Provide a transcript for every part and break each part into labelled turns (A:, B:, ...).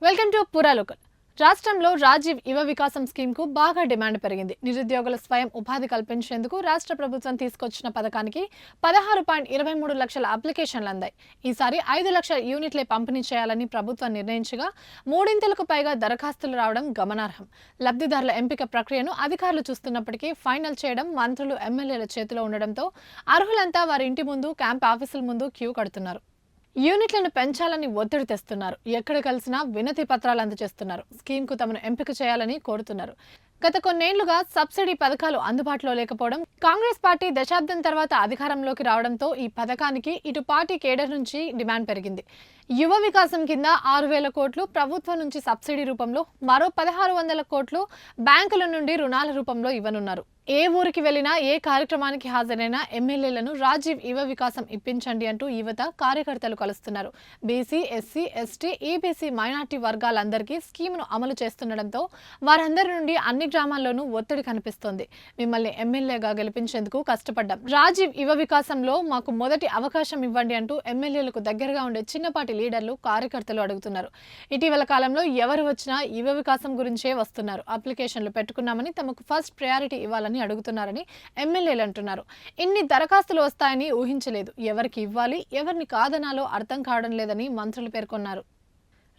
A: Welcome to పూరా local. రాష్ట్రంలో రాజీవ్ యువ వికాసం స్కీమ్ కు బాగా డిమాండ్ పెరిగింది. నిరుద్యోగుల స్వయం ఉపాధి కల్పించేందుకు రాష్ట్ర ప్రభుత్వం తీసుకొచ్చిన పథకానికి 16.23 లక్షల అప్లికేషన్లు అందాయి. ఈసారి 5 లక్షల యూనిట్లే పంపిణీ చేయాలని ప్రభుత్వం నిర్ణయించగా మూడింతలకు పైగా దరఖాస్తులు రావడం గమనార్హం. లబ్ధిదారుల ఎంపిక ప్రక్రియను అధికారులు చూస్తున్నప్పటికీ ఫైనల్ చేయడం మంత్రులు, ఎమ్మెల్యేల చేతిలో ఉండడంతో అర్హులంతా వారి ఇంటి ముందు, క్యాంప్ ఆఫీసుల ముందు క్యూ కడుతున్నారు. యూనిట్లను పెంచాలని ఒత్తిడి తెస్తున్నారు. ఎక్కడ కలిసినా వినతి పత్రాలు అందజేస్తున్నారు. స్కీమ్కు తమను ఎంపిక చేయాలని కోరుతున్నారు. గత కొన్నేళ్లుగా సబ్సిడీ పథకాలు అందుబాటులో లేకపోవడం, కాంగ్రెస్ పార్టీ దశాబ్దం తర్వాత అధికారంలోకి రావడంతో ఈ పథకానికి ఇటు పార్టీ కేడర్ నుంచి డిమాండ్ పెరిగింది. యువ వికాసం కింద 6,000 కోట్లు ప్రభుత్వం నుంచి సబ్సిడీ రూపంలో, మరో 1,600 కోట్లు బ్యాంకుల నుండి రుణాల రూపంలో ఇవ్వనున్నారు. ఏ ఊరికి వెళ్లినా, ఏ కార్యక్రమానికి హాజరైనా ఎమ్మెల్యేలను రాజీవ్ యువ వికాసం ఇప్పించండి అంటూ యువత, కార్యకర్తలు కలుస్తున్నారు. BC, SC, ST, EBC, minority వర్గాలందరికీ స్కీమ్ను అమలు చేస్తుండటంతో వారందరి నుండి అన్ని గ్రామాల్లోనూ ఒత్తిడి కనిపిస్తోంది. మిమ్మల్ని ఎమ్మెల్యేగా గెలిపించేందుకు కష్టపడ్డాం. రాజీవ్ యువ వికాసంలో మాకు మొదటి అవకాశం ఇవ్వండి అంటూ ఎమ్మెల్యేలకు దగ్గరగా ఉండే చిన్నపాటి లీడర్లు, కార్యకర్తలు అడుగుతున్నారు. ఇటీవల కాలంలో ఎవరు వచ్చినా యువ వికాసం గురించే వస్తున్నారు. అప్లికేషన్లు పెట్టుకున్నామని తమకు ఫస్ట్ ప్రయారిటీ ఇవ్వాలని అడుగుతున్నారని ఎమ్మెల్యేలు అంటున్నారు. ఇన్ని దరఖాస్తులు వస్తాయని ఊహించలేదు. ఎవరికి ఇవ్వాలి, ఎవరిని కాదనాలో అర్థం కావడం లేదని మంత్రులు పేర్కొన్నారు.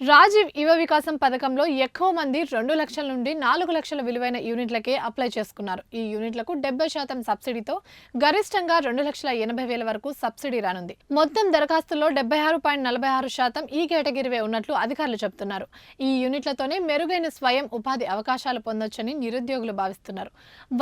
A: రాజీవ్ యువ వికాసం పథకంలో ఎక్కువ మంది 2 లక్షల నుండి 4 లక్షల విలువైన యూనిట్లకే అప్లై చేసుకున్నారు. ఈ యూనిట్లకు 70% సబ్సిడీతో గరిష్టంగా 2,80,000 వరకు సబ్సిడీ రానుంది. మొత్తం దరఖాస్తుల్లో 76.46% ఈ కేటగిరీవే ఉన్నట్లు అధికారులు చెబుతున్నారు. ఈ యూనిట్లతోనే మెరుగైన స్వయం ఉపాధి అవకాశాలు పొందొచ్చని నిరుద్యోగులు భావిస్తున్నారు.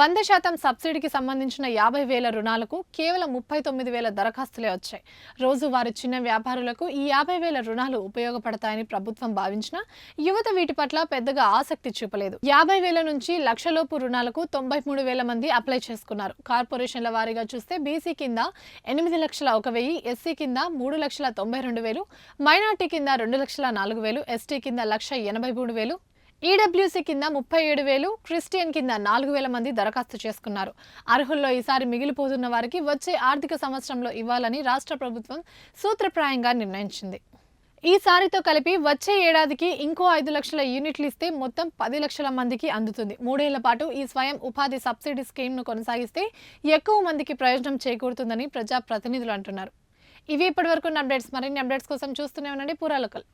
A: 100% సబ్సిడీకి సంబంధించిన 50,000 రుణాలకు కేవలం 39,000 దరఖాస్తులే వచ్చాయి. రోజువారీ చిన్న వ్యాపారులకు ఈ 50,000 రుణాలు ఉపయోగపడతాయని ప్రభుత్వం భావించిన యువత వీటి పట్ల పెద్దగా ఆసక్తి చూపలేదు. 50,000 నుంచి లక్షలోపు రుణాలకు 93,000 మంది అప్లై చేసుకున్నారు. కార్పొరేషన్ల వారీగా చూస్తే బీసీ కింద 8,01,000, ఎస్సీ కింద 3,92,000, మైనార్టీ కింద 2,04,000, ఎస్టీ కింద 1,83,000, ఈడబ్ల్యూసీ కింద 37,000, క్రిస్టియన్ కింద 4,000 మంది దరఖాస్తు చేసుకున్నారు. అర్హుల్లో ఈసారి మిగిలిపోతున్న వారికి వచ్చే ఆర్థిక సంవత్సరంలో ఇవ్వాలని రాష్ట్ర ప్రభుత్వం సూత్రప్రాయంగా నిర్ణయించింది. ఈసారితో కలిపి వచ్చే ఏడాదికి ఇంకో 5 లక్షల యూనిట్లు ఇస్తే మొత్తం 10 లక్షల మందికి అందుతుంది. 3 ఏళ్ల పాటు ఈ స్వయం ఉపాధి సబ్సిడీ స్కీమ్ను కొనసాగిస్తే ఎక్కువ మందికి ప్రయోజనం చేకూరుతుందని ప్రజా ప్రతినిధులు అంటున్నారు. ఇవి ఇప్పటివరకు అప్డేట్స్. మరిన్ని అప్డేట్స్ కోసం చూస్తూనే ఉండండి పూరా లోకల్.